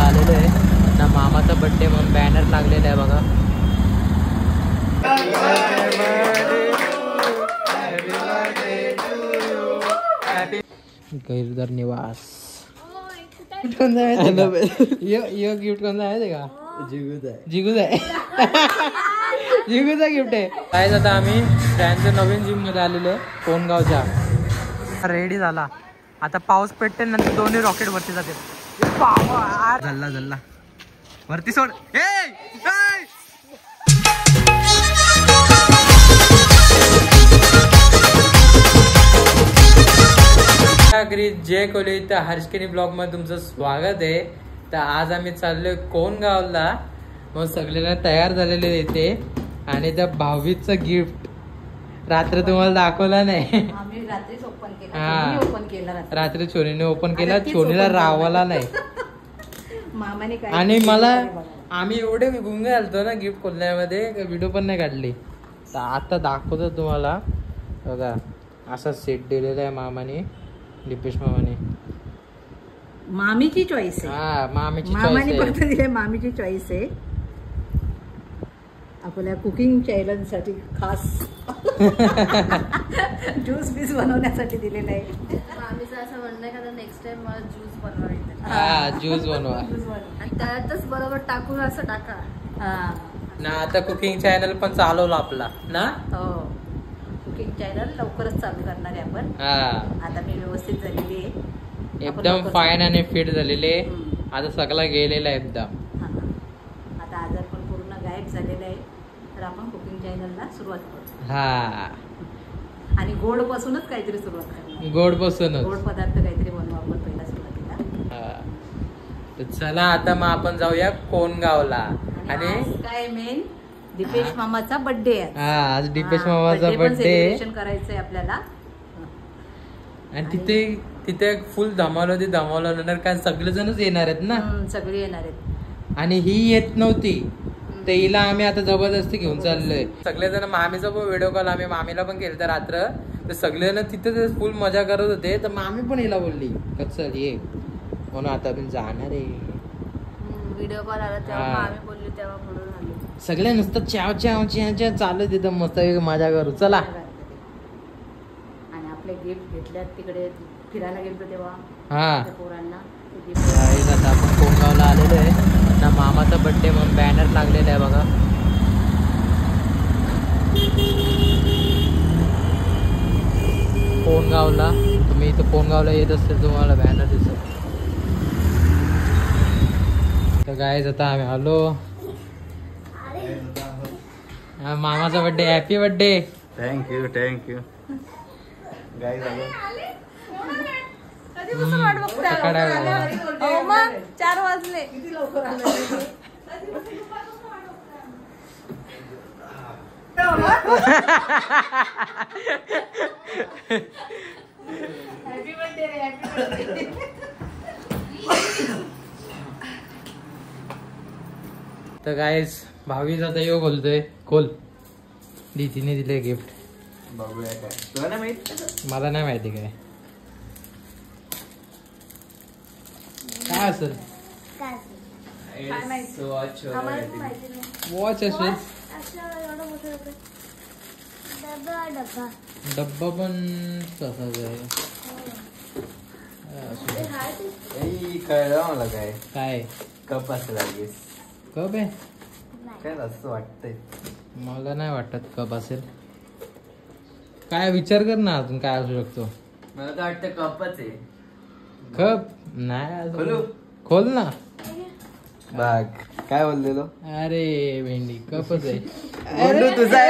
आलेलो आहे ना मामाचा बर्थडे म्हणून बॅनर लागलेला आहे बघा. गैरदार निवास गिफ्ट कोणता आहे का? जिगूचा आहे. जिगूचा गिफ्ट आहे काय. आता आम्ही त्यांच्या नवीन जिम मध्ये आलेलो कोणगावच्या. रेडी झाला आता. पाऊस पेटते नंतर दोन्ही रॉकेट वरती जाते. झल्ला झल्ला वरती सोड. जय कोहली. तर हर्षकिनी ब्लॉग मध्ये तुमचं स्वागत आहे. तर आज आम्ही चाललोय कोणगावला. मग सगळ्यांना तयार झालेले येते आणि त्या भाऊबीजचं गिफ्ट रात्री तुम्हाला दाखवला नाही. रात्री छोनीने ओपन केला. छोनीला रावाला नाही. आणि मला आम्ही एवढे गुंग घालतो ना गिफ्ट खोलण्यामध्ये व्हिडिओ पण नाही काढली. तर आता दाखवतो तुम्हाला बघा. असा सेट दिलेला आहे मामाने, दीपेश मामाने. मामीची चॉईस आहे. हा मामीची मामाने फक्त दिले. मामीची चॉईस आहे. आपल्या कुकिंग चॅनल साठी खास ज्यूस बीस बनवण्यासाठी दिलेलं आहे. मामीचं असं म्हणणं आहे का नेक्स्ट टाइम मला ज्यूस बनवायचं. हा ज्यूस बनवा आणि त्यातच बरोबर टाकून असं टाका. हा ना. आता कुकिंग चॅनल पण चालवला आपला ना. हो कुकिंग चॅनल लवकरच चालू करणार आहे आपण. हा आता मी व्यवस्थित झालेली आहे. एकदम फाईन आणि फिट झालेले. आता सगळा गेलेला एकदम. आता आजार पण पूर्ण गायब झालेला आहे. तर आपण कुकिंग चॅनलला सुरुवात करू. हा आणि गोड पासूनच काहीतरी सुरुवात करणार. गोड पासूनच गोड पदार्थ काहीतरी बनवू आपण पहिला सुरुवातीला. तर चला आता मग आपण जाऊया कोणगावला. आणि काय मेन दीपेश मामाचा बर्थडे आहे. हा आज दीपेश मामाचा बर्थडे सेलिब्रेशन करायचंय आपल्याला. आणि तिथे फुल धमाल होती. धमाल होणार कारण सगळेजणच येणार आहेत ना. सगळे येणार आहेत. आणि ही येत नव्हती तर हिला आम्ही आता जबरदस्ती घेऊन चाललोय. सगळेजण मामीचा पण व्हिडिओ कॉल आम्ही मामीला पण केलं रात्र. तर सगळेजण तिथे फुल मजा करत होते. तर मामी पण हिला बोलली चल ये म्हणून आता आपण जाणार आहे. व्हिडिओ कॉल आला तेव्हा मामी बोलली तेव्हा म्हणून आली. सगळे नुसतं चाव चाव चाव चालू तिथं मस्त मजा करू चला. आणि आपले गिफ्ट घेतल्यात तिकडे फिरायला गेलो तेव्हा. हा पोरांना आता आपण कोणगावला आलेलो आहे ना मामाचा बर्थडे म्हणून बॅनर लागलेला आहे बघा. कोणगावला तुम्ही इथं कोणगावला येत असतील तुम्हाला बॅनर दिसत. तर गाईज आता आम्ही आलो. मामाचा birthday. Happy birthday. Thank you thank you. Guys मग 4 वाजले. किती लवकर आलं. हॅपी बर्थडे रे. Happy birthday. तर गाईज भावीच आता यो बोलतोय. खोल दीदीने दिले गिफ्ट. बघूया काय. तुला नाही माहित. मला नाही माहिती काय काय असेल. वॉच असेल. डब्बा पण तसाच आहे. कळलं मला काय. काय कप असेल. कप आहे काय असं वाटतंय. मला नाही वाटत कप असेल. काय विचार कर ना अजून काय असू शकतो. मला तर वाटतं कपच आहे. कप नाही. खोलू? खोल ना. बघ काय बोललेलो. अरे भेंडी कपच आहे. अरे तुझा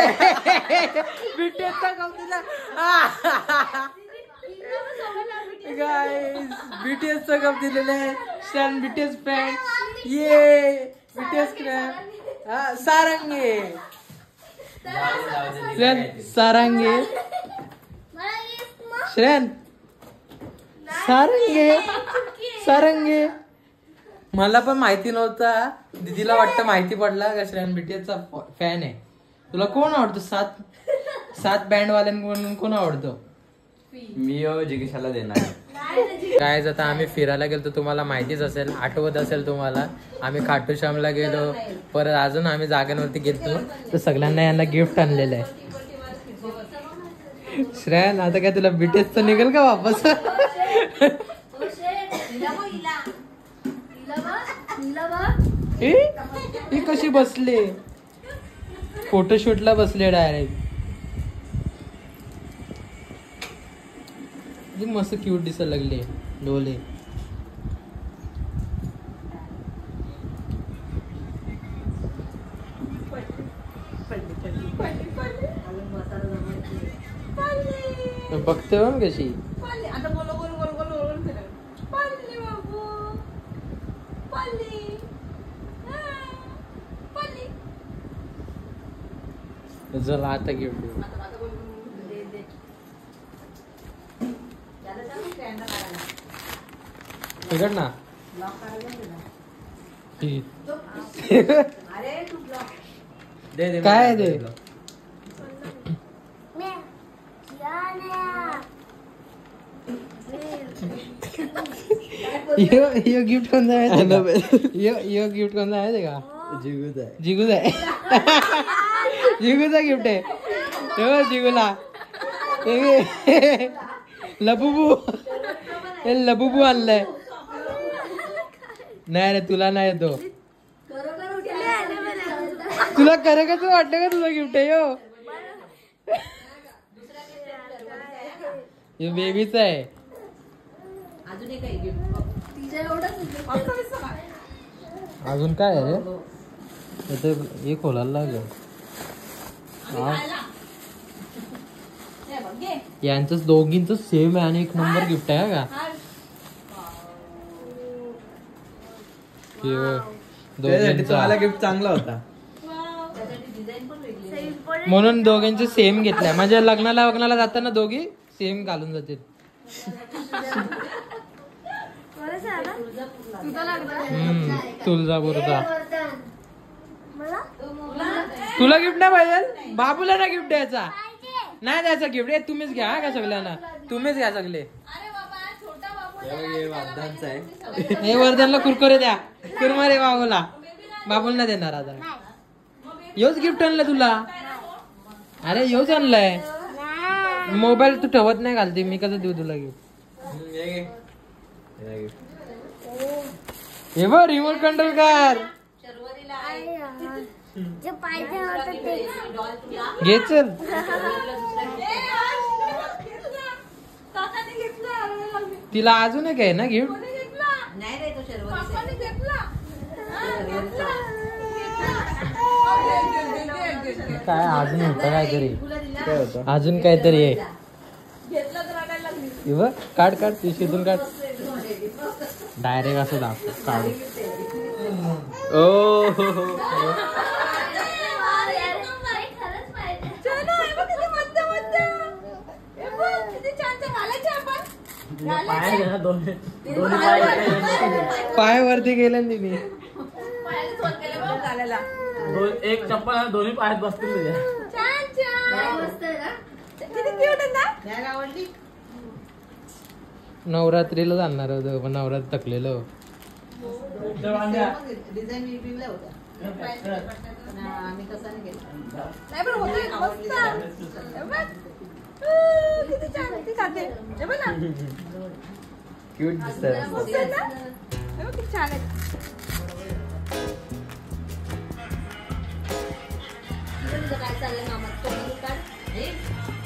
बीटीएसचा कप दिला. गाईस बीटीएसचा कप दिलेला आहे. Stan BTS fan. ये बीटीएस फॅन. सारंगे सारंगे श्रेन सारंगे सारंगे. मला पण माहिती नव्हता. दीदीला वाटतं माहिती पडला का श्रेन बीटीएसचा फॅन आहे. तुला कोण आवडतो. 7 बँड वाल्यांकडून कोण आवडतो. मी जिगीशाला देणार. काय आता आम्ही फिरायला गेलो, तुम्हाला माहितीच असेल, आठवत असेल तुम्हाला. आम्ही खाटू श्यामला गेलो, परत अजून आम्ही जागांवरती गेलो. तर सगळ्यांना यांना गिफ्ट आणलेलं आहे. श्रेयन आता काय तुला बीटीएस तर निघेल का वापस? ही कशी बसले, फोटोशूटला बसले डायरेक्ट. मस्त क्यूट दिसायला लागले डोले. बघते बघ कशी. चला आता गिफ्ट देऊ. बिघड ना. काय ते यो गिफ्ट कोणता आहे? यो गिफ्ट कोणता आहे का? जिगूच आहे. जिगूचा गिफ्ट आहे. जिगूला लबुबू, लबुबू आणलाय. नाही रे तुला नाही येतो. तुला खरं कसं वाटलं का तुझा गिफ्ट आहे? यो बेबीच आहे. अजून काय आहे? हे खोलायला लागलं. यांचं दोघींच सेम आहे आणि एक नंबर गिफ्ट आहे का? तुम्हाला गिफ्ट चांगला होता म्हणून दोघांचे सेम घेतलाय. म्हणजे लग्नाला जाताना दोघी सेम घालून जातील. तुळजापूरचा. तुला गिफ्ट नाही पाहिजे? बाबूला ना गिफ्ट द्यायचा नाही, द्यायचा गिफ्ट. तुम्हीच घ्या का सगळ्यांना, तुम्हीच घ्या सगळे. हे वर्धनला कुरकुरे द्या, कुरमारे बाबूला. बाबूला देणार आता. योच गिफ्ट आणलं तुला. अरे योच आणलाय. मोबाईल तू ठेवत नाही घालते, मी कसं देऊ तुला गिफ्ट? हे बघ रिमोट कंट्रोल कर. घे चल. तिला अजून एक आहे ना गिफ्ट? काय अजून होतं काहीतरी, अजून काहीतरी आहे. काढ काढ पिशवीतून काढ. डायरेक्ट असं दाखव काढू. ओ पाय वरती गेले तिने. एक चप्पल दोन्ही पायात बसतील तुझ्या. नवरात्रीला जाणार होतं पण नवरात्री थकलेलं. क्यूट दिसतंय.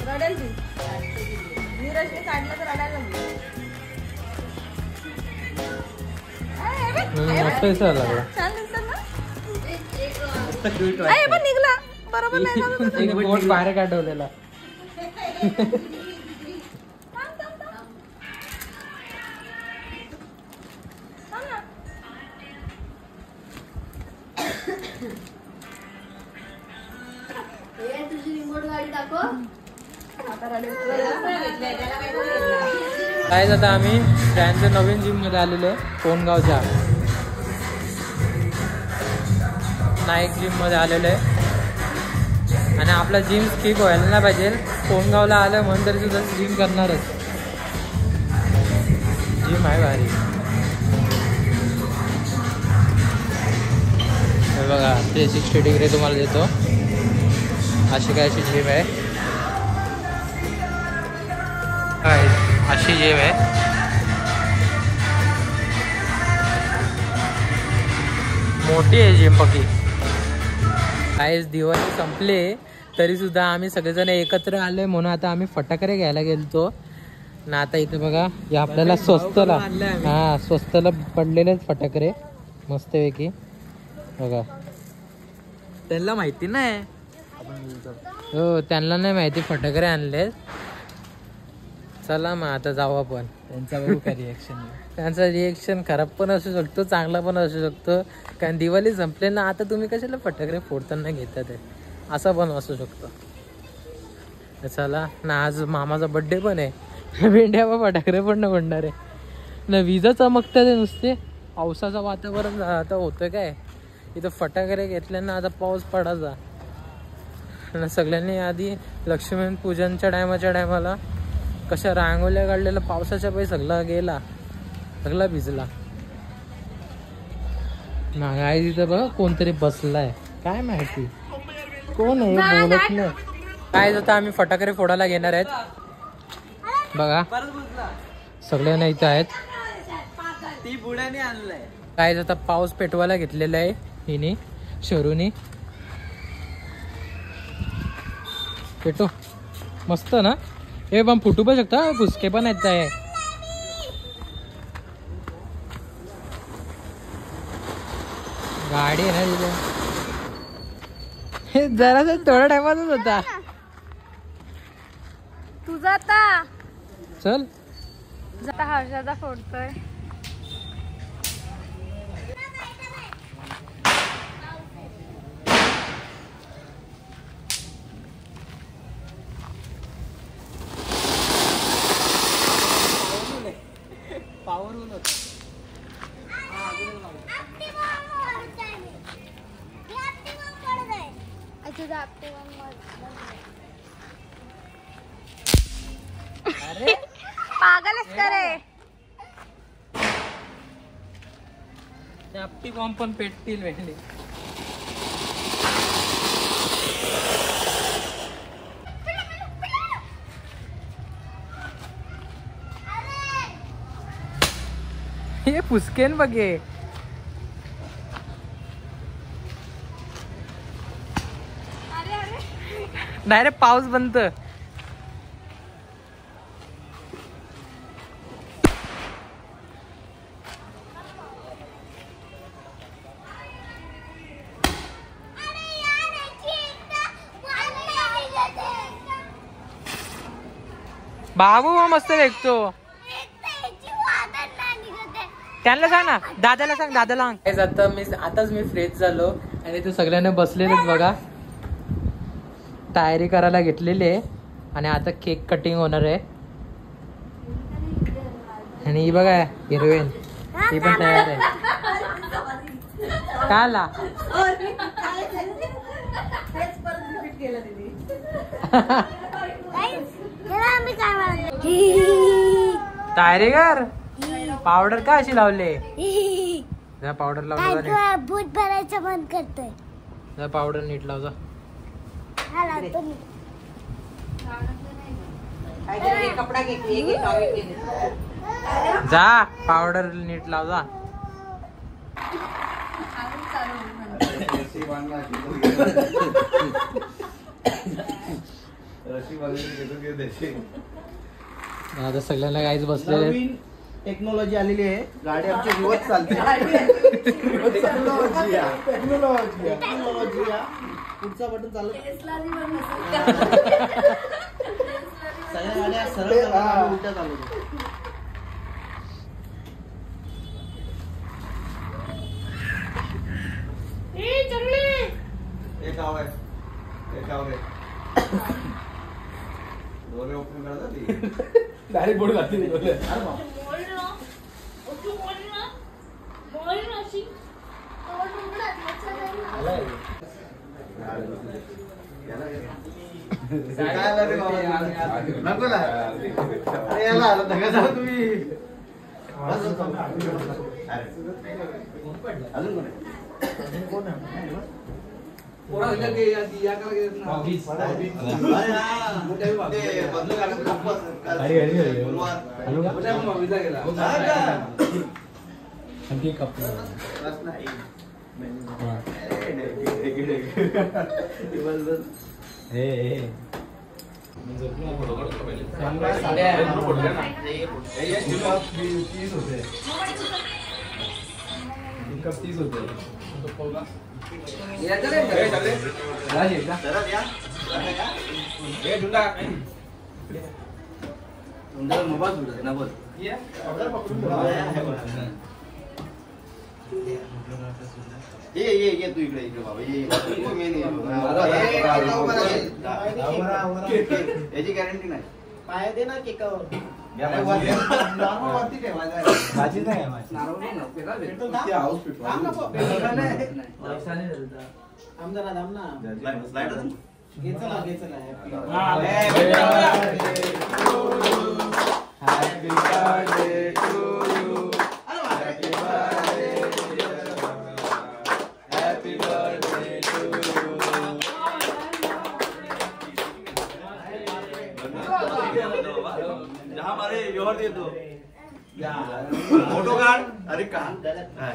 रडेल ती. नीरजने काढलं तर रडायला लागली. निघला बरोबर नाही. बोट बाहेर काढवलेला. काय आता आम्ही त्यांच्या नवीन जिम मध्ये आलेलो आहे, कोणगावच्या नाईक जिम मध्ये आलेलो आहे. आणि आपला जिम स्किप व्हायला नाही पाहिजे. कोणगावला आलं म्हणून तरी सुद्धा जिम करणारच. जिम आहे भारी. हे बघा 360 डिग्री तुम्हाला देतो. अशी काय अशी जिम आहे. अशी जिम आहे. मोठी आहे जिम पक्की. काहीच दिवाळी संपले तरी सुद्धा आम्ही सगळेजण एकत्र आले म्हणून आता आम्ही फटाकडे घ्यायला गेलतो ना. आता इथे बघा या आपल्याला स्वस्तला स्वस्तला पडलेलेच फटाकडे मस्तपैकी बघा. त्यांना माहिती नाही. हो त्यांना नाही माहिती फटाकडे आणले. चला मग आता जाऊ आपण. त्यांचा बघू काय रिएक्शन. त्यांचा रिएक्शन खराब पण असू शकतो चांगला पण असू शकतो. कारण दिवाळी संपले ना आता तुम्ही कशाला फटाकडे फोडताना घेतात आहे असा पण असू शकतो. चला ना आज मामाचा बड्डे पण आहे. भेंड्या फटाकडे पण नाही पडणार आहे ना. विजा चमकतात आहे नुसते. पावसाचं वातावरण आता होतं काय इथं फटाकडे घेतल्यानं आता पाऊस पडायचा. सगळ्यांनी आधी लक्ष्मी पूजनच्या टायमाला कशा रांगोल्या काढलेल्या पावसाच्या पायी सगळा गेला सगळा भिजला. नागाय तिथं बघ कोणतरी बसलाय काय माहिती कोण आहे बोलत नाही. काय आता आम्ही फटाकडे फोडायला घेणार आहेत बघा. सगळ्यांना इथं आहेत. ती बुड्याने आणलंय. काय आता पाऊस पेटवायला घेतलेला आहे हिने शरूनी. पेटो मस्त ना. हे पण फुटू पण शकता फुसके पण आहेत आहे. गाडी आहे ना तिथे. हे जरासा थोड्या टायमातच होता. तुझा आता चल आता हर्षाचा फोडतोय. अरे पागलच करे. आपटी बॉम्ब पण पेटतील वेळी. हे पुसकेन बघे. नाही रे पाऊस बंद. बाबू मस्त देखतो. त्यांना सांग ना दादाला सांग दादाला सांग. आताच मी फ्रेश झालो आणि ते सगळ्यांना बसलेलेच बघा. तयारी करायला घेतलेली आहे आणि आता केक कटिंग होणार आहे. आणि ही बघा हिरोईन ती पण तयार आहे. का ला तयारी कर. पावडर का अशी लावले. पावडर लावला भूत भरायचं बंद करतोय. पावडर नीट लावजा. कपडा घेतली जा पावडर नीट लावजा. आता सगळ्यांना काहीच बसलेले. टेक्नॉलॉजी आलेली आहे. गाडी आमची रिवर्स चालते. टेक्नॉलॉजी पुढचा बटन चालत. सगळ्या गाड्या सरळ उलट्या चालवतो. डायरेक्ट बोर्ड घातली. नको ना याला तुम्ही अजून कोण ये तू इकडे बाबा याची गॅरंटी नाही पाय दे ना केकावर फोटो काढ अरे का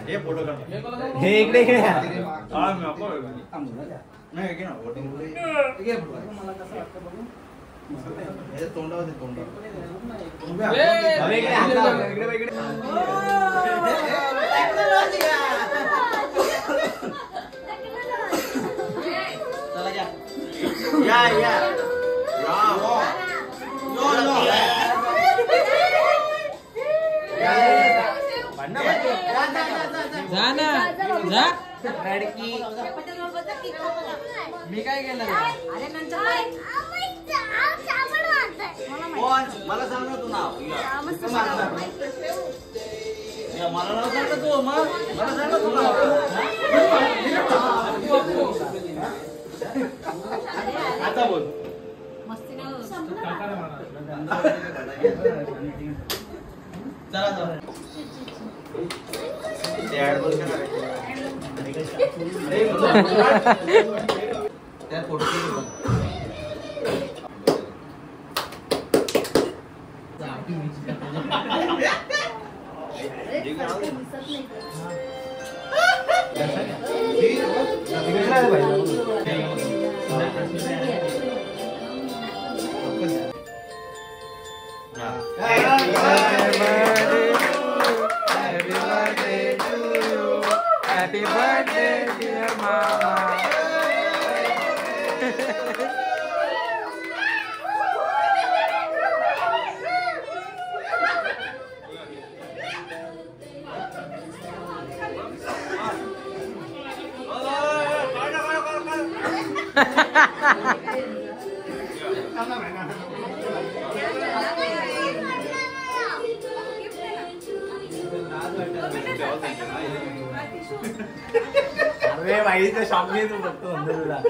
हे फोटो काढ हे इकडे घे तोंडावर जा ना जा मी काय केलं मला सांग ना तू नाव मला नाव सांग तू मला सांग तू नाव आता बोल चला चला त्या photo Happy birthday, dear mama. अरे भाई ते शॉप घे तू बघतो म्हणतो तुला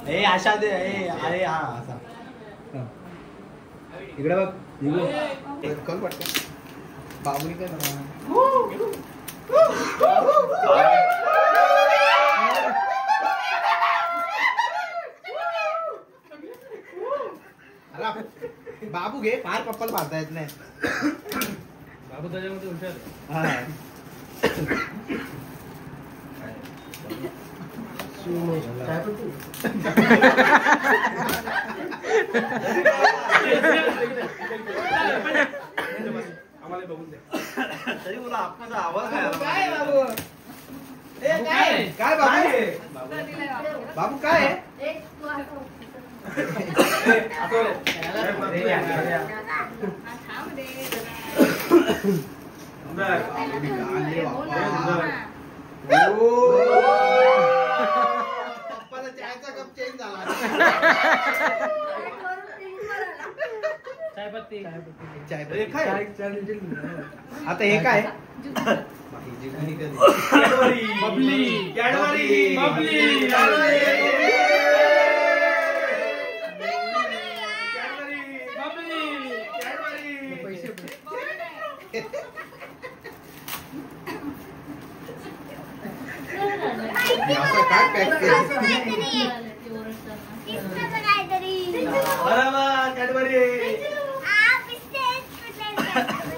ए आशा दे अरे हा असा इकडे बघ कोण पडतो बाबुली काय बाबू घे फार पप्पाला मारता येत नाही बाबू त्याच्यामध्ये हुशार आम्हाला बघून दे तरी बोला आपला आवाज काय बाबू काय बाबू काय पप्पाला चहाचा कप चेंज झाला आता हे काय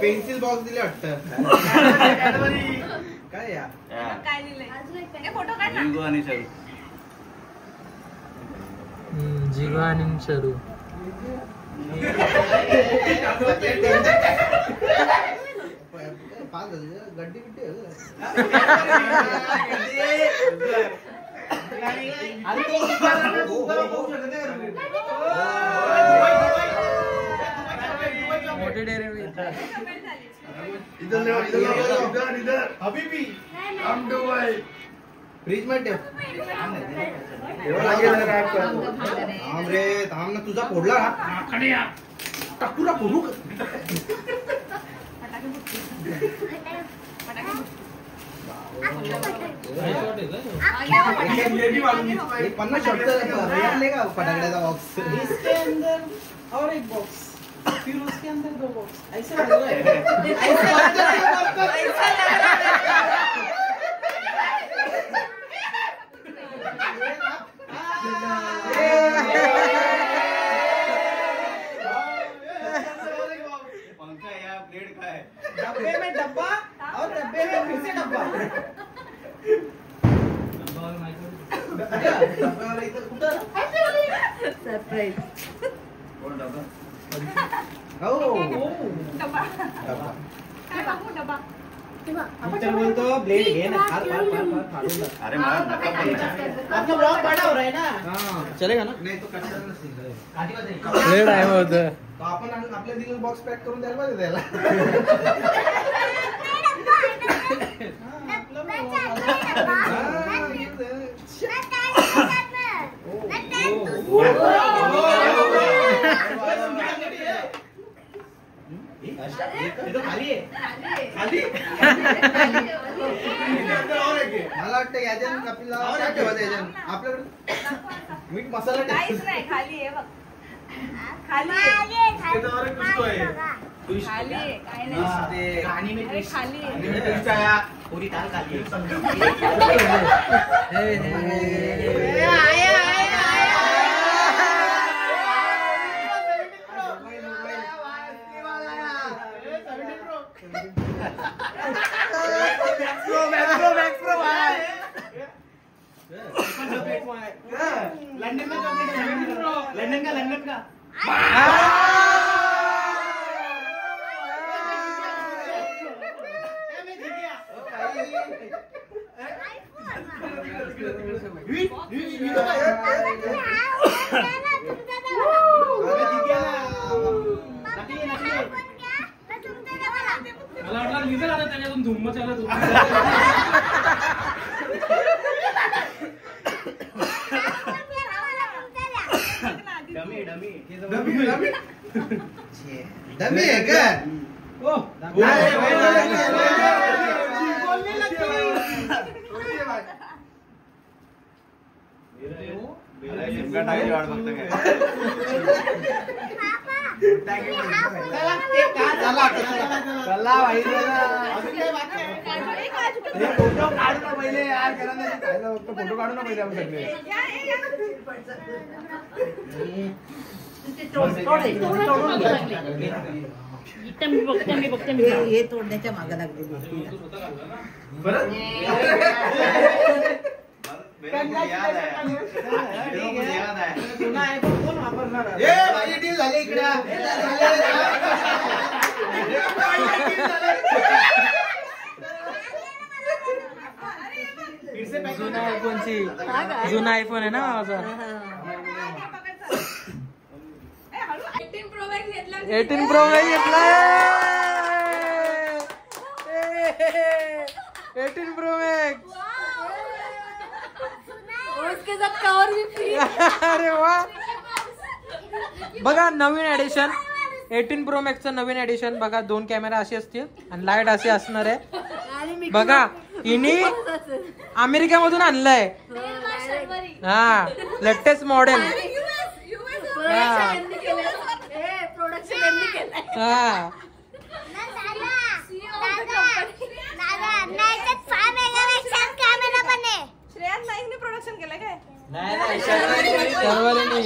पेन्सिल बॉक्स दिले वाटतं काय या काय लिहिलंय फोटो काढ ना. जिगो आणि शरू गड्डी मोठे डेअरी फ्रीज मध्ये थांब रे थांब ना तुझा फोडला टाकूला फोडू 50 शब्द भेटले का फटाकड्याचा बॉक्स इसके अंदर और एक बॉक्स फिर उसके अंदर 2 बॉक्स ऐसे लग रहा है डब्बे में डब्बा और डब्बे में फिर से डब्बा सरप्राईज बोलतो ब्लेड घे ना फार अरे मला नका पण नाही. आपका ब्लॉग बड़ा हो रहा है ना चलेगा ना नाही तो कशाला नसेल. लेट आहे होत तो आपण आपल्या दिलेला बॉक्स पॅक करून द्यायला पाहिजे त्याला खाली आहे मला वाटतं याच्यात आपल्याला काय ठेवायचं याच्यात आपल्याकडे मीठ मसाला काहीच नाही खाली आहे बघ खाली आहे खाली आहे काय नाही कहानी में अरे खाली आहे पूरी दाल खाली है लंदन का मला वाटलं निघाल आता त्याच्यातून धुम्म चालत डमी आहे का फोटो काढू ना पहिले यार फोटो काढू ना पहिले आपण सगळे हे तोडण्याच्या मागे लागलेली झाले इकडे जुना आयफोनची जुना आयफोन आहे ना माझा 18 Pro Max घेतला 18 Pro Max घेतलाय 18 Pro Max उसके साथ कवर भी फ्री अरे वा बघा नवीन ऍडिशन 18 Pro Max नवीन एडिशन बघा. 2 कॅमेरा असे असतील आणि लाईट असे असणार आहे बघा. हिने अमेरिकेमधून आणलंय. हा लेटेस्ट मॉडेल. हा श्रेयांश नाईकने प्रोडक्शन केलं काय? नाही सर्वांनी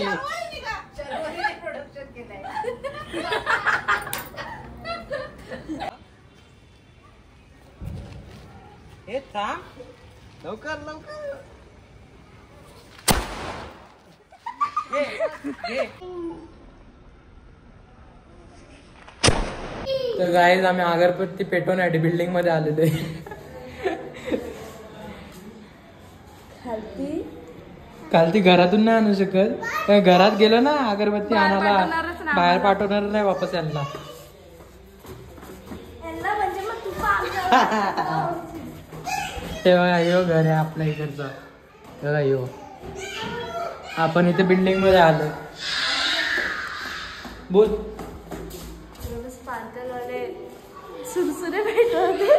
हे थांब लवकर लवकर. तर गाईज आम्ही अगरबत्ती पेटवण्यासाठी बिल्डिंग मध्ये आलेलो आहे. काल ती घरातून नाही आणू शकत. तर घरात गेलो ना अगरबत्ती आणायला बाहेर पाठवणार नाही वापस यांना. तेव्हा यो घर आहे आपल्या इकडचा. बघा यो आपण इथे बिल्डिंग मध्ये आलो. बोल. सुरसुरे भेटवले.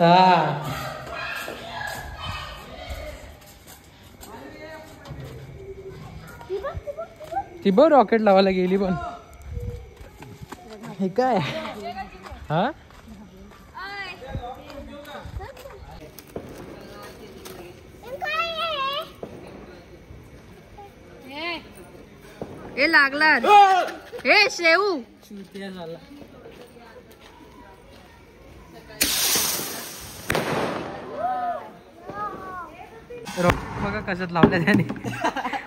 हा ती बघ रॉकेट लावायला गेली पण. हे काय हा हे लागला. हे शेऊ झाला. रॉकेट बघा कशात लावल्या त्याने.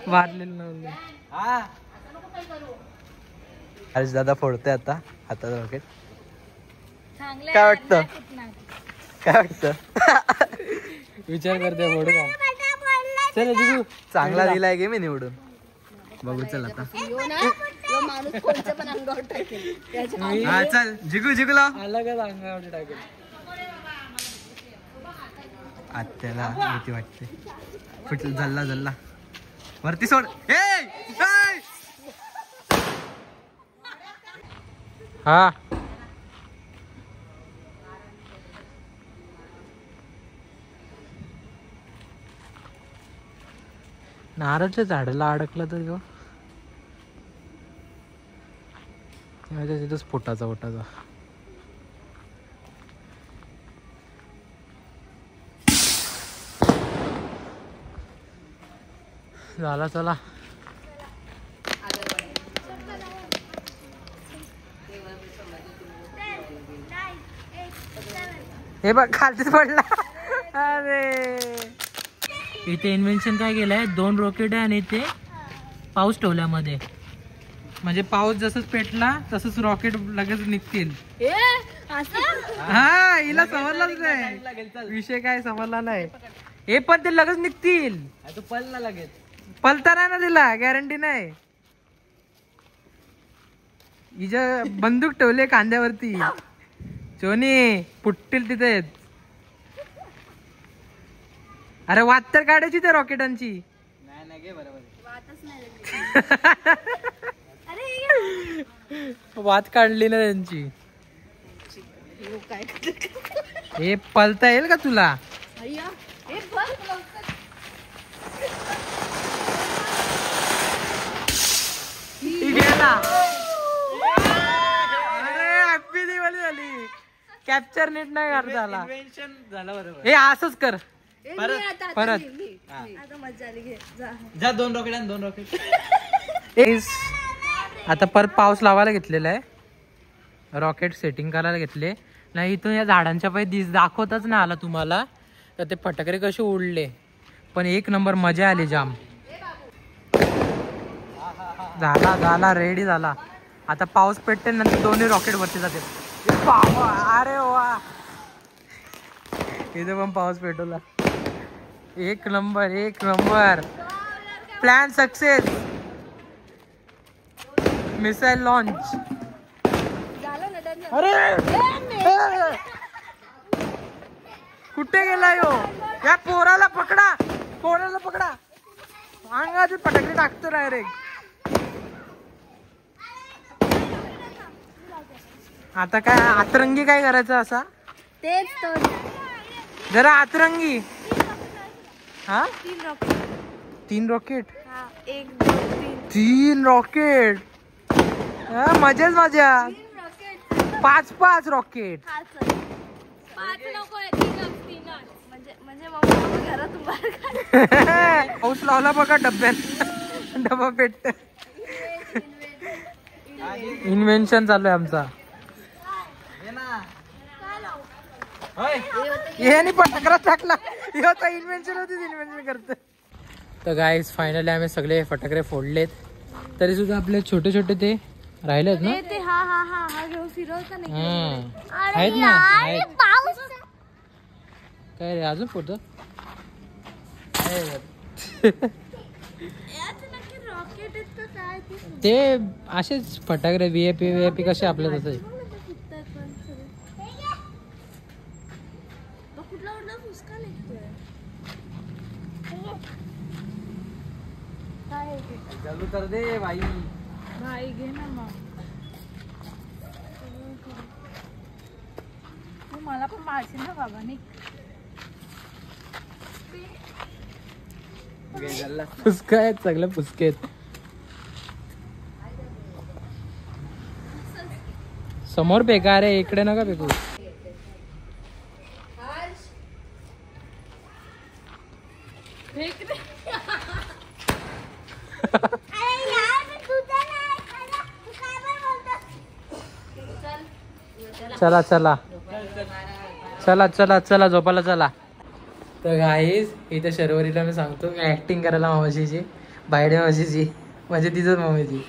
वाढलेलं नव्हतं. हर्ष दादा फोडतोय आता हातात रॉकेट. काय वाटतं काय वाटतं विचार करते फोडू का. चल जिगू चांगला दिलाय गे मी निवडून. बघू चल आता. हा चल जिगू जिगू लाव. आला का अंगावर टाकेल. आत्याला भीती वाटते. फुटलं जल्ला जल्ला वरती सोड. हा नारळच्या झाडाला अडकला तर तिथंच फुटाचा फुटाचा. झाला चला. हे बघ खालतीच पडला. अरे इथे इन्व्हेन्शन काय केलंय. 2 रॉकेट आहे आणि इथे पाऊस ठेवल्यामध्ये. म्हणजे पाऊस जसंच पेटला तसंच रॉकेट लगेच निघतील. हा हिला समजलाच नाही विषय काय समजला नाही. हे पण ते लगेच निघतील. तू पळला लगेच. पलता नाही ना तिला गॅरंटी नाही. हिच्या बंदूक ठेवले कांद्यावरती. चोनी फुटतील तिथे. अरे वात तर काढायची त्या रॉकेटांची. वात काढली ना त्यांची. हे पलता येईल का तुला. गेला. अरे हॅपी दिवाळी झाली. कॅप्चर नीट नाही करता आला. झालं बरोबर. हे असंच कर परत परत. जा 2 रॉकेट आणि 2 रॉकेट. आता परत पाऊस लावायला घेतलेला आहे. रॉकेट सेटिंग करायला घेतले. नाही इथून या झाडांच्या पायी दाखवतच नाही आला तुम्हाला. तर ते फटाके कसे उडले. पण 1 नंबर मजा आली जाम. झाला झाला रेडी झाला. आता पाऊस पेटते नंतर 2 रॉकेट वरती जाते. अरे वा इथे पण पाऊस पेटवला. 1 number 1 number. Plan success. Missile launch. अरे कुठे गेला यो. या पोराला पकडा. पोराला पकडा. अंगात फटाके टाकतो डायरेक्ट. आता काय आतरंगी काय करायचं असा तेच तो जरा आतरंगी हा 3 रॉकेट 3 रॉकेट हा 1 2 3 3 रॉकेट मजाच मजा 5 रॉकेट हा चल 5 नको आहे 3च म्हणजे मम्मा घरातून बाहेर काढ. पाऊस लावला बघा डब्यात डबा पेट इन्व्हेन्शन चालू आहे आमचा हे फटाकडा टाकला इन्व्हेन्शन होतीच इन्व्हेन्शन करत. तर गाईज फायनली आम्ही सगळे फटाकडे फोडलेत तरी सुद्धा आपले छोटे छोटे ते राहिलेत ना ते हा घेऊन फिरवता नाही आहेत ना आहेत काय रे अजून फोटो रॉकेट काय ते असेच फटाकडे व्हीआयपी कसे आपल्या तसे कुठला कुठला फुसका निघतोय चालू कर दे बाई घे ना मग तू मला पण मारशील ना बाबांनी फुसका आहेत सगळे फुसके आहेत समोर फेका रे इकडे नका फेकू चला चला चला चला चला झोपायला चला. तर गाईज इथे शर्वरीला मी सांगतो ऍक्टिंग करायला मावशीची बायडे मावशीची म्हणजे तिचंच मावशी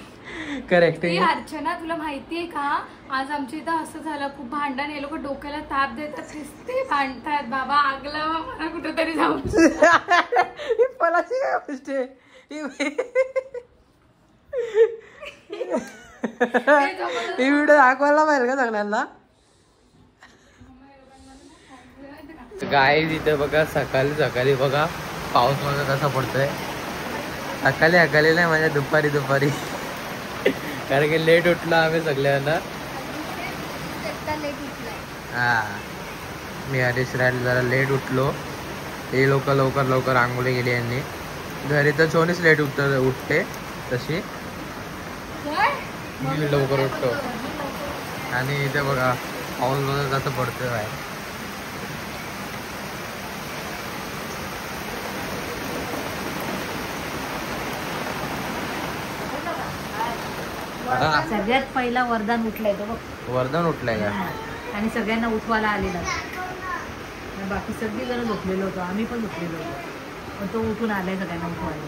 कर ऍक्टिंग. अर्चना तुला माहितीये का आज आमच्या इथं असं झालं खूप भांडण हे लोक डोक्याला ताप देतात नुसते भांडतात बाबा आगला मला कुठेतरी जाऊ पलाची काय गोष्ट आहे ही व्हिडिओ दाखवायला पाहिजे का सगळ्यांना. गाय इथे बघा सकाळी बघा पाऊस मध्ये कसा पडतोय सकाळी नाही म्हणजे दुपारी कारण की लेट उठलो आम्ही सगळ्यांना. हा मी हरीश राहिला जरा लेट उठलो हे लोक लवकर आंघोळी गेली यांनी घरी तर सोनीच लेट उठते तशी मी लवकर उठतो आणि इथे बघा पाऊस वगैरे कसं पडतोय बाहेर. सगळ्यात पहिला वरदान उठलाय तो बघ. वरदान उठलाय का आणि सगळ्यांना उठवायला आलेला बाकी सगळी जण झोपलेलो होतो आम्ही पण झोपलेलो होतो पण तो उठून आलाय सगळ्यांना उठवायला.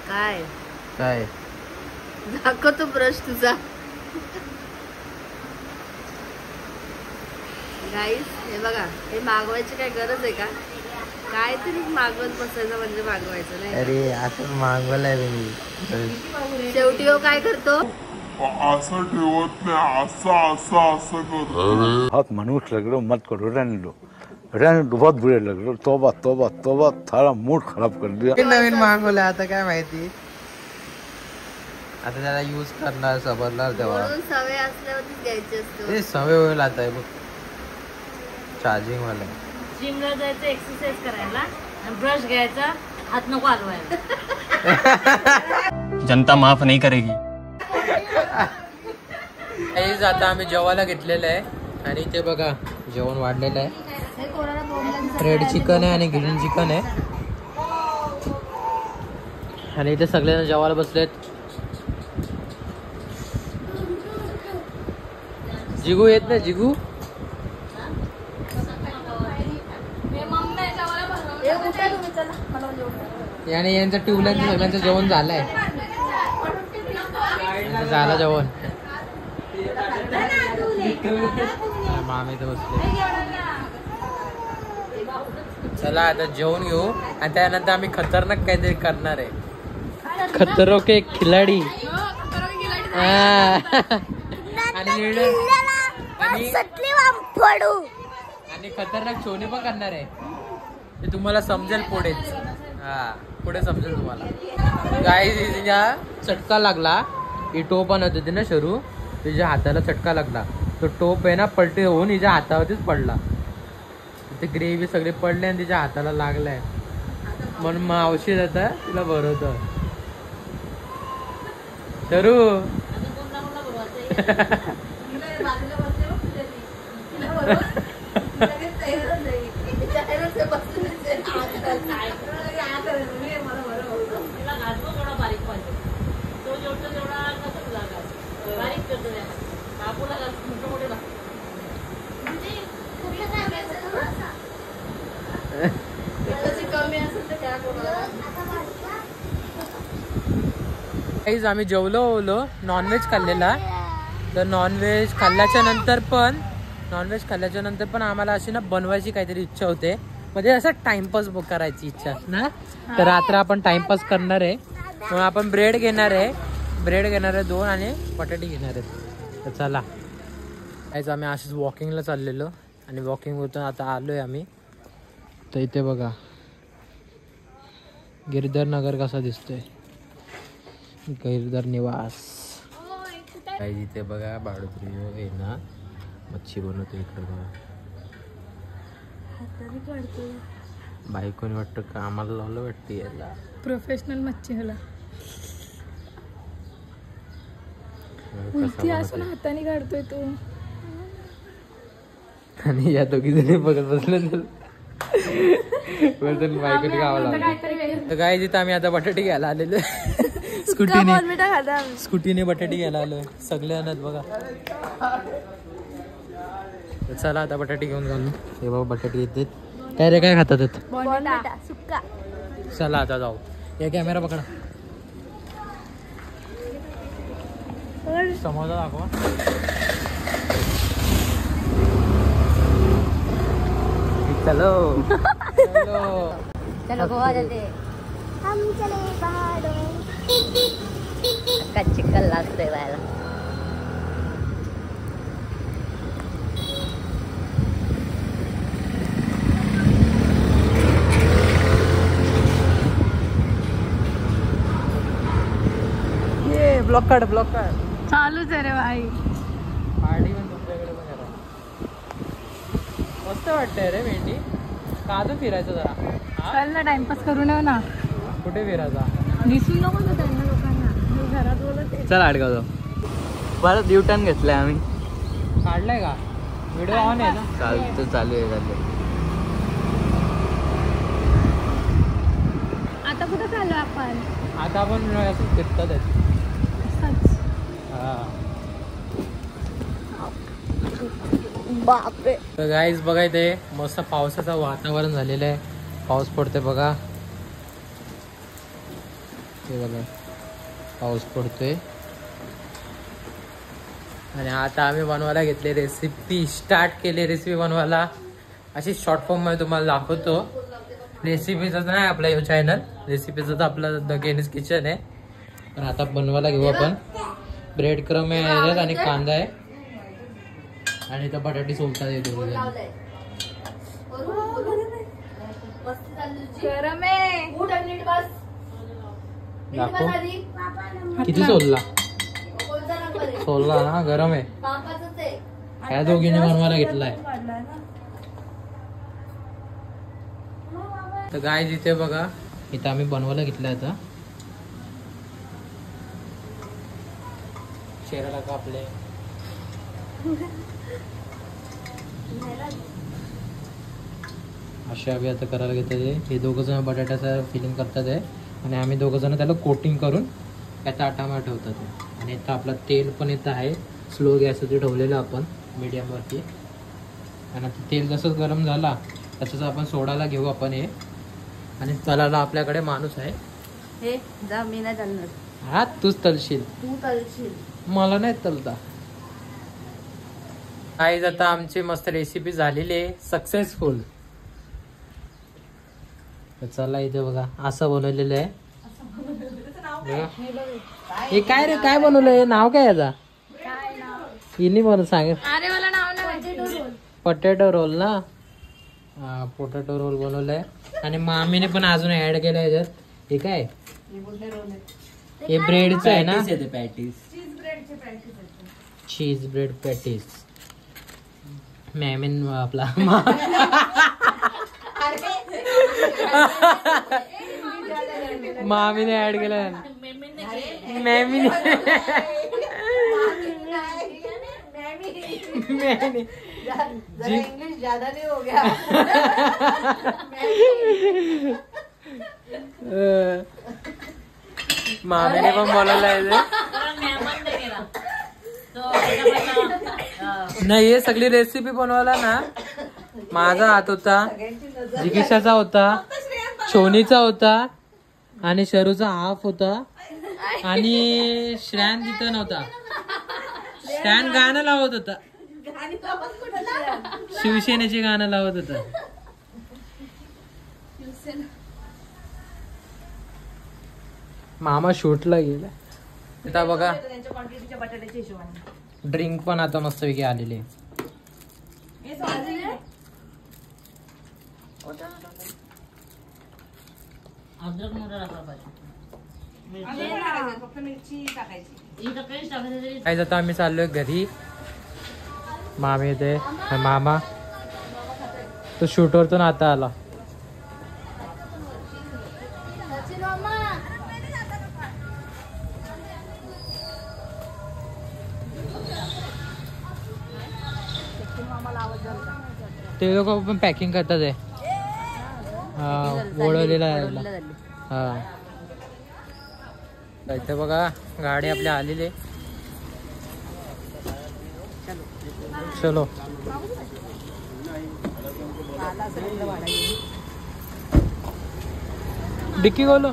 काय काय दाखवतो ब्रश तुझा गाईस हे बघा हे मागवायची काय गरज आहे का काहीतरी मागवत बसायचं म्हणजे मागवायचं नाही. अरे असं मागवलंय मी शेवटी हो काय करतो असं ठेवत नाही असं करतो. बहुत मनुष्य लग रहे हो मत करो रहने दो बहुत बुरे लग रहे हो. तोबा थारा मूड खराब कर दिया. नवीन मागवलं आता काय माहिती आता त्याला यूज करणार समजणार तेव्हा म्हणून सवय असल्यावरतीच घ्यायची असतो. ते सवय होईल आता बघ चार्जिंग वाला जिमला जायचं एक्सरसाइज करायला आणि ब्रश घ्यायचा हात नको हलवायला. जनता माफ नाही करेगी. आता आम्ही जेवायला घेतलेलं आहे आणि इथे बघा जेवण वाढलेलं आहे. रेड चिकन आहे आणि ग्रीन चिकन आहे आणि इथे सगळ्यांना जेवायला बसलेत. जिगू येत ना जिगू आणि यांचं ट्यूबलाईनचं सगळ्यांचं जेवण झालंय झालं जेवण मामी तर बसले. चला आता जेवण घेऊ आणि त्यानंतर आम्ही खतरनाक काहीतरी करणार आहे. खतरो के खिलाडी आणि खतरनाक सोनी पण करणार आहे ते तुम्हाला समजेल पुढेच. पुढे समजेल तुम्हाला. गाईस चटका लागला ही टोप आणत होती ना शरू, तिच्या हाताला चटका लागला. तो टोप आहे ना पलटी होऊन हिच्या हातावरतीच पडला. ते ग्रेव्ही सगळे पडले आणि तिच्या हाताला लागलाय. म्हणून मावशी जाता तिला भरवत. शरू आम्ही जेवलो नॉनव्हेज खाल्लेला. तर नॉनव्हेज खाल्ल्याच्या नंतर पण आम्हाला अशी ना बनवायची काहीतरी इच्छा होते. म्हणजे असं टाइमपास करायची इच्छा ना. तर रात्र आपण टाइमपास करणार आहे. म्हणून आपण ब्रेड घेणार आहे 2 आणि बटाटे घेणार आहेत. तर चला काहीच आम्ही अशीच वॉकिंगला चाललेलो आणि वॉकिंग होतं आता आलोय आम्ही. तर इथे बघा गिरधर नगर कसा दिसतोय, गिरधर निवास. काही इथे बघा बाळूप्रिय आहे ना मच्छी बनवतो इकडे बघा. बायकोने वाटतं कामाला लावलं वाटतं याला. प्रोफेशनल मच्छी ह्याला उलटी असून हाताने काढतोय तो. आणि या दोघी जणी बघत बसलं बायकोने गावाला. तर काय जिथं आम्ही आता बटाटे घ्यायला आलेलो स्कूटीने बटाटे घ्यायला आलोय सगळे आणत बघा. चला आता बटाटे घेऊन घालू. हे बाबा बटाटे येतात. काय रे काय खातात? चला आता जाऊ. या कॅमेरा पकडा, समोसा दाखवा. चलो चलो गोवा जाते. हम चले पहाड़ों का चिकन लागतोय व्हायला. ये ब्लॉक काढ चालूच आहे रे भाई. पार्टी पण तुमच्याकडे पण करा. मस्त वाटतंय रे मेंढी. काजू फिरायचं जरा. चल ना टाइमपास करू नये ना. कुठे फिरायचा? दिसून नको ना त्यांना लोकांना. मी घरात बोलत चल आडगाव जाऊ. परत युटर्न घेतलाय आम्ही. काढलाय का? व्हिडिओ ऑन आहे ना? चालू आहे. आता कुठं चाललो आपण? आता आपण असं फिरतात आहेत. बापरे. तर गाईज बघा इथे मस्त पावसाचं वातावरण झालेलं आहे. पाऊस पडतोय बघा. हे बघा पाऊस पडतोय. आणि आता आम्ही बनवायला घेतले रेसिपी स्टार्ट केली. रेसिपी बनवायला अशी शॉर्ट फॉर्म मध्ये तुम्हाला दाखवतो. रेसिपीचं नाही आपला यो चॅनल. रेसिपीचं तर आपलं द गेनिस किचन आहे. पण आता बनवायला घेऊ आपण. ब्रेड क्रम आहे आणि कांदा आहे आणि इथं बटाटे सोलतात येतो. किती सोलला ना? गरम आहे. ह्या दोघीने बनवायला घेतलाय. तर गाय जिथे बघा इथं आम्ही बनवायला घेतलाय. आता शेराला कापले. असे आम्ही आता करायला घेतात. हे दोघं जण बटाट्याचं फिलिंग करतात आहे आणि आम्ही दोघं जण त्याला कोटिंग करून त्या ताटामध्ये ठेवतात. आणि इथं आपलं तेल पण इथं आहे. स्लो गॅसवरती ठेवलेलं आपण मीडियमवरती. आणि आता तेल जसं गरम झाला तसंच आपण सोडायला घेऊ आपण हे. आणि तलाला आपल्याकडे माणूस आहे. हे जा मी नाही चालणार. हा तूच तलशील. तू तलशील. मला नाही तलता. आज आता आमची मस्त रेसिपी झालेली आहे सक्सेसफुल. चला इथे बघा असं बनवलेलं आहे. हे काय रे काय बनवलंय? नाव काय याचा? हिनी म्हणून सांग. अरे मला नाव नाही. पोटॅटो रोल ना. हा पोटॅटो रोल बनवलाय. आणि मामीने पण अजून ऍड केलाय याच्यात. हे काय हे ब्रेडचं आहे ना? पॅटीस चीज ब्रेड पॅटीस. मॅमिन आपला मामीने ऍड केलं. मॅमीने इंग्लिश ज्यादा नहीं हो गया. मामीने पण बोलायला नाही. हे सगळी रेसिपी बनवायला ना माझा हात होता, जिगीशाचा होता, छोनीचा होता आणि शरूचा हाफ होता आणि श्रॅन तिथं नव्हता. श्रॅन गाणं लावत होता, शिवसेनेची गाणं लावत होता. मामा शूटला गेला. आता बघा ड्रिंक पण आता मस्तपैकी आलेली. काय जातो आम्ही चाललोय घरी. मामी येते, मामा तो शूटवरतून आता आला. ते लोक पण पॅकिंग करतात आहे. ओढवलेला आहे. हा इथे बघा गाडी आपल्या आलेली. चलो डिक्की खोलो.